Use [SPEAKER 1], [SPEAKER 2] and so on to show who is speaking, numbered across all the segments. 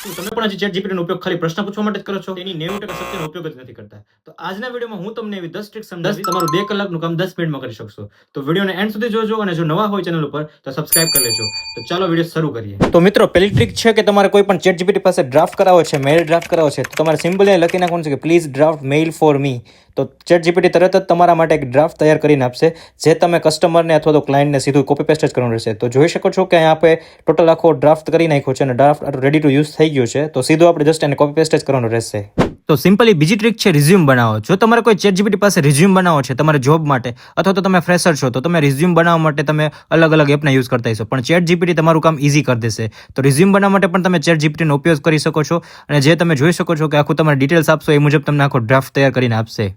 [SPEAKER 1] શું તમે પણ હજી ChatGPT નો ઉપયોગ ખાલી પ્રશ્ન પૂછવા માટે જ કરો છો? એની 90% સત્યનો ઉપયોગ જ નથી કરતા. તો આજના વિડીયોમાં હું તમને એવી 10 ટ્રિક સમજાવીશ, તમારું 2 કલાકનું કામ 10 મિનિટમાં કરી શકશો. તો વિડીયોને એન્ડ સુધી જોજો અને જો નવા હોય ચેનલ ઉપર તો સબસ્ક્રાઇબ કરી લેજો. તો ચાલો વિડીયો શરૂ કરીએ. તો મિત્રો પહેલી ટ્રિક છે કે તમારે કોઈ પણ ChatGPT પાસે ડ્રાફ્ટ કરાવો છે, મેઇલ ડ્રાફ્ટ કરાવો છે, તો તમારે સિમ્પલી લખી નાખવાનું છે કે please draft mail for me. તો ChatGPT તરત જ તમારા માટે એક ડ્રાફ્ટ તૈયાર કરીને આપશે, જે તમે કસ્ટમરને અથવા તો ક્લાયન્ટને સીધું કોપી પેસ્ટ જ કરવાનું રહેશે. તો જોઈ શકો છો કે અહીંયા આપણે ટોટલ આખો ડ્રાફ્ટ કરી નાખ્યો છે અને ડ્રાફ્ટ રેડી ટુ યુઝ થઈ ગયો છે. તો સીધું આપણે જસ્ટ એને કોપી પેસ્ટ જ કરવાનું રહેશે. તો સિમ્પલી બીજી ટ્રીક છે રિઝ્યુમ બનાવો. જો તમારે કોઈ ChatGPT પાસે રિઝ્યુમ બનાવો છે તમારે જોબ માટે, અથવા તો તમે ફ્રેશર છો, તો તમે રિઝ્યુમ બનાવવા માટે તમે અલગ અલગ એપના યુઝ કરતા હશો, પણ ChatGPT તમારું કામ ઇઝી કરી દેશે. તો રિઝ્યુમ બનાવવા માટે પણ તમે ChatGPT નો ઉપયોગ કરી શકો છો, અને જે તમે જોઈ શકો છો કે આખું તમારે ડિટેલ્સ આપશો એ મુજબ તમને આખો ડ્રાફ્ટ તૈયાર કરીને આપશે.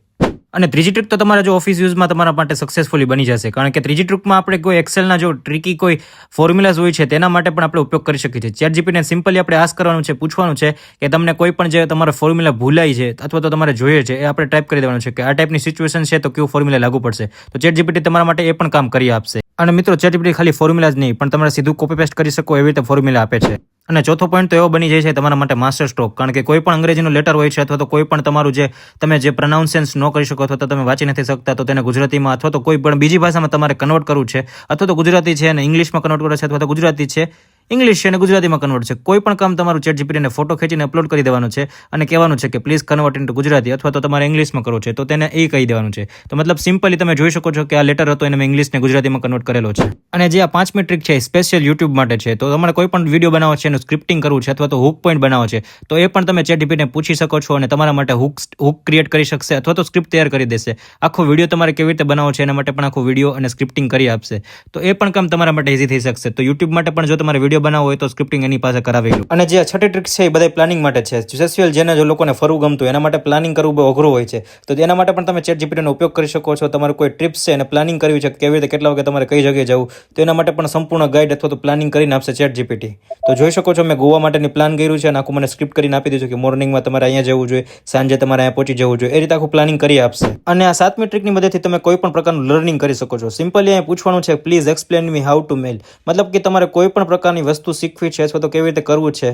[SPEAKER 1] અને ત્રીજી ટ્રીક તો તમારા જો ઓફિસ યુઝમાં તમારા માટે સક્સેસફુલી બની જશે, કારણ કે ત્રીજી ટ્રીકમાં આપણે કોઈ એક્સેલના જો ટ્રિકી કોઈ ફોર્મ્યુલાઝ હોય છે તેના માટે પણ આપણે ઉપયોગ કરી શકીએ છીએ. ChatGPT ને સિમ્પલી આપણે આસ્ક કરવાનું છે, પૂછવાનું છે કે તમને કોઈ પણ જે તમારો ફોર્મ્યુલા ભૂલાય છે અથવા તો તમારે જોઈએ છે એ આપણે ટાઈપ કરી દેવાનું છે કે આ ટાઈપની સિચ્યુએશન છે તો કયું ફોર્મ્યુલા લાગુ પડશે. તો ChatGPT તમારા માટે એ પણ કામ કરી આપશે. અને મિત્રો ChatGPT ખાલી ફોર્મ્યુલા જ નહીં પણ તમારે સીધું કોપી પેસ્ટ કરી શકો એવી રીતે ફોર્મ્યુલા આપે છે. અને ચોથો પોઈન્ટ તો એવો બની જાય છે તમારા માટે માસ્ટર સ્ટ્રોક, કારણ કે કોઈ પણ અંગ્રેજીનો લેટર હોય છે અથવા તો કોઈ પણ તમારું જે તમે જે પ્રોનાઉન્સિએશન ન કરી શકો અથવા તો તમે વાંચી નથી શકતા, તો તેને ગુજરાતીમાં અથવા તો કોઈ પણ બીજી ભાષામાં તમારે કન્વર્ટ કરવું છે, અથવા તો ગુજરાતી છે અને ઇંગ્લિશમાં કન્વર્ટ કરવું છે, અથવા તો ગુજરાતી છે ઇંગ્લિશ છે અને ગુજરાતીમાં કન્વર્ટ છે, કોઈ પણ કામ તમારું ChatGPT ને ફોટો ખેંચીને અપલોડ કરી દેવાનું છે અને કહેવાનું છે કે પ્લીઝ કન્વર્ટ ઇન્ટુ ગુજરાતી, અથવા તો તમારે ઇંગ્લિશમાં કરવું છે તો તેને એ કહી દેવાનું છે. તો મતલબ સિમ્પલી તમે જોઈ શકો છો કે આ લેટર હતો એને મેં ઇંગ્લિશને ગુજરાતીમાં કન્વર્ટ કરેલો છે. અને જે આ 5મી ટ્રીક છે એ સ્પેશિયલ યુટ્યુબ માટે છે. તો તમારે કોઈ પણ વિડીયો બનાવવો છે એનું સ્ક્રિપ્ટિંગ કરવું છે અથવા તો હુક પોઈન્ટ બનાવવો છે, તો એ પણ તમે ChatGPT ને પૂછી શકો છો અને તમારા માટે હુક ક્રિએટ કરી શકશે અથવા તો સ્ક્રિપ્ટ તૈયાર કરી દેશે. આખો વિડીયો તમારે કેવી રીતે બનાવવો છે એના માટે પણ આખો વિડીયો અને સ્ક્રિપ્ટિંગ કરી આપશે. તો એ પણ કામ તમારા માટે ઇઝી થઈ શકશે. તો યુટ્યુબ માટે પણ જો તમારે વિડીયો બનાવવો હોય તો સ્ક્રિપ્ટિંગ એની પાસે કરાવેલું. અને જે 6ઠી ટ્રીક છે એ બધા પ્લાનિંગ માટે છે. સ્પેશિયલ જેને જો લોકોને ફરવું ગમતું એના માટે પ્લાનિંગ કરવું બહુ અઘરું હોય છે, તો તેના માટે પણ તમે ChatGPT નો ઉપયોગ કરી શકો છો. તમારે કોઈ ટ્રીપ્સ છે અને પ્લાનિંગ કરવી છે કેવી રીતે કેટલા વાગે તમારે કઈ જગ્યાએ જવું, તો એના માટે પણ સંપૂર્ણ ગાઈડ અથવા તો પ્લાનિંગ કરીને આપશે ChatGPT. તો જોઈ શકો છો મેં ગોવા માટેની પ્લાન કર્યું છે અને આખું મને સ્ક્રિપ્ટ કરીને આપી દીધું કે મોર્નિંગમાં તમારે અહીંયા જવું જોઈએ, સાંજે તમારે અહીંયા પહોંચી જવું જોઈએ, એ રીતે આખું પ્લાનિંગ કરી આપશે. અને આ 7મી ટ્રીકની મદદથી તમે કોઈ પણ પ્રકારનું લર્નિંગ કરી શકો છો. સિમ્પલી અહીંયા પૂછવાનું છે please explain me how to mail. મતલબ કે તમારે કોઈ પણ પ્રકારની વસ્તુ શીખવી છે અથવા તો કેવી રીતે કરવું છે,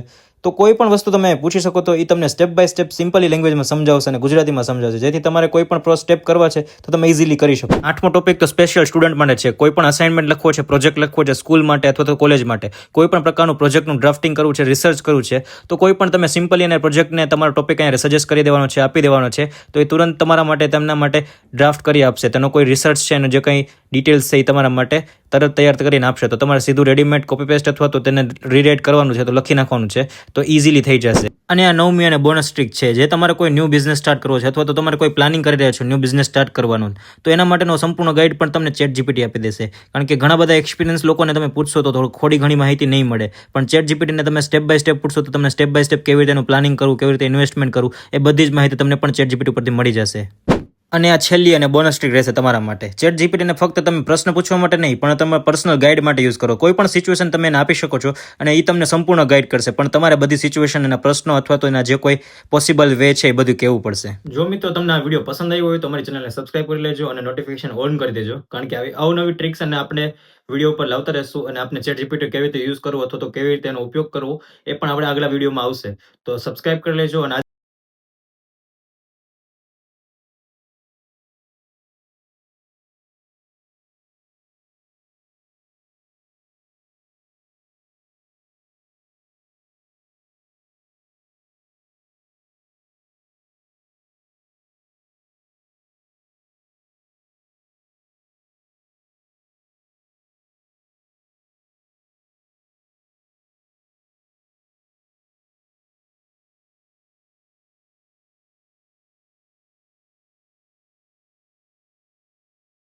[SPEAKER 1] તો કોઈ પણ વસ્તુ તમે પૂછી શકો, તો એ તમને સ્ટેપ બાય સ્ટેપ સિમ્પલી લેંગ્વેજમાં સમજાવશે અને ગુજરાતીમાં સમજાવશે, જેથી તમારે કોઈ પણ સ્ટેપ કરવા છે તો તમે ઇઝીલી કરી શકો. 8મો ટોપિક તો સ્પેશિયલ સ્ટુડન્ટ માટે છે. કોઈ પણ અસાઇનમેન્ટ લખવો છે, પ્રોજેક્ટ લખવો છે સ્કૂલ માટે અથવા તો કોલેજ માટે, કોઈ પણ પ્રકારનું પ્રોજેક્ટનું ડ્રાફ્ટિંગ કરવું છે, રિસર્ચ કરવું છે, તો કોઈ પણ તમે સિમ્પલી અને પ્રોજેક્ટને તમારો ટોપિક અહીંયા સજેસ્ટ કરી દેવાનો છે, આપી દેવાનો છે, તો એ તુરંત તમારા માટે તેમના માટે ડ્રાફ્ટ કરી આપશે. તેનો કોઈ રિસર્ચ છે અને જે કંઈ ડિટેલ્સ છે એ તમારા માટે તરત તૈયાર કરીને આપશે. તો તમારે સીધું રેડીમેડ કોપી પેસ્ટ અથવા તો તેને રીરાઇટ કરવાનું છે, તો લખી નાખવાનું છે, તો ઇઝીલી થઈ જશે. અને આ 9મી અને બોનસ ટ્રીક છે. જે તમારે કોઈ ન્યૂ બિઝનેસ સ્ટાર્ટ કરવો છે અથવા તો તમારે કોઈ પ્લાનિંગ કરી રહ્યા છો ન્યૂ બિઝનેસ સ્ટાર્ટ કરવાનું, તો એના માટેનો સંપૂર્ણ ગાઈડ પણ તમને ChatGPT આપી દેશે. કારણ કે ઘણા બધા એક્સપિરિયન્સ લોકોને તમે પૂછશો તો થોડી ઘણી માહિતી નહીં મળે, પણ ChatGPT ને તમે સ્ટેપ બાય સ્ટેપ પૂછશો તો તમને સ્ટેપ બાય સ્ટેપ કેવી રીતે એનું પ્લાનિંગ કરવું, કેવી રીતે ઇન્વેસ્ટમેન્ટ કરવું, એ બધી જ માહિતી તમને પણ ChatGPT ઉપરથી મળી જશે. અને આ છેલ્લી અને બોનસ ટ્રીક રહેશે તમારા માટે. ChatGPT ને ફક્ત તમે પ્રશ્ન પૂછવા માટે નહીં પણ તમે પર્સનલ ગાઈડ માટે યુઝ કરો. કોઈ પણ સિચ્યુએશન તમે એને આપી શકો છો અને એ તમને સંપૂર્ણ ગાઈડ કરશે, પણ તમારે બધી સિચ્યુએશન એના પ્રશ્નો અથવા તો એના જે કોઈ પોસિબલ વે છે એ બધું કહેવું પડશે. જો મિત્રો તમને આ વિડીયો પસંદ આવ્યો હોય તો અમારી ચેનલને સબસ્ક્રાઇબ કરી લેજો અને નોટિફિકેશન ઓન કરી દેજો, કારણ કે આવી અવનવી ટ્રિક્સ અને આપણે વિડીયો પર લાવતા રહેશું. અને આપણે ChatGPT કેવી રીતે યુઝ કરવું અથવા તો કેવી રીતે એનો ઉપયોગ કરવો એ પણ આપણે આગલા વિડીયોમાં આવશે. તો સબસ્ક્રાઇબ કરી લેજો અને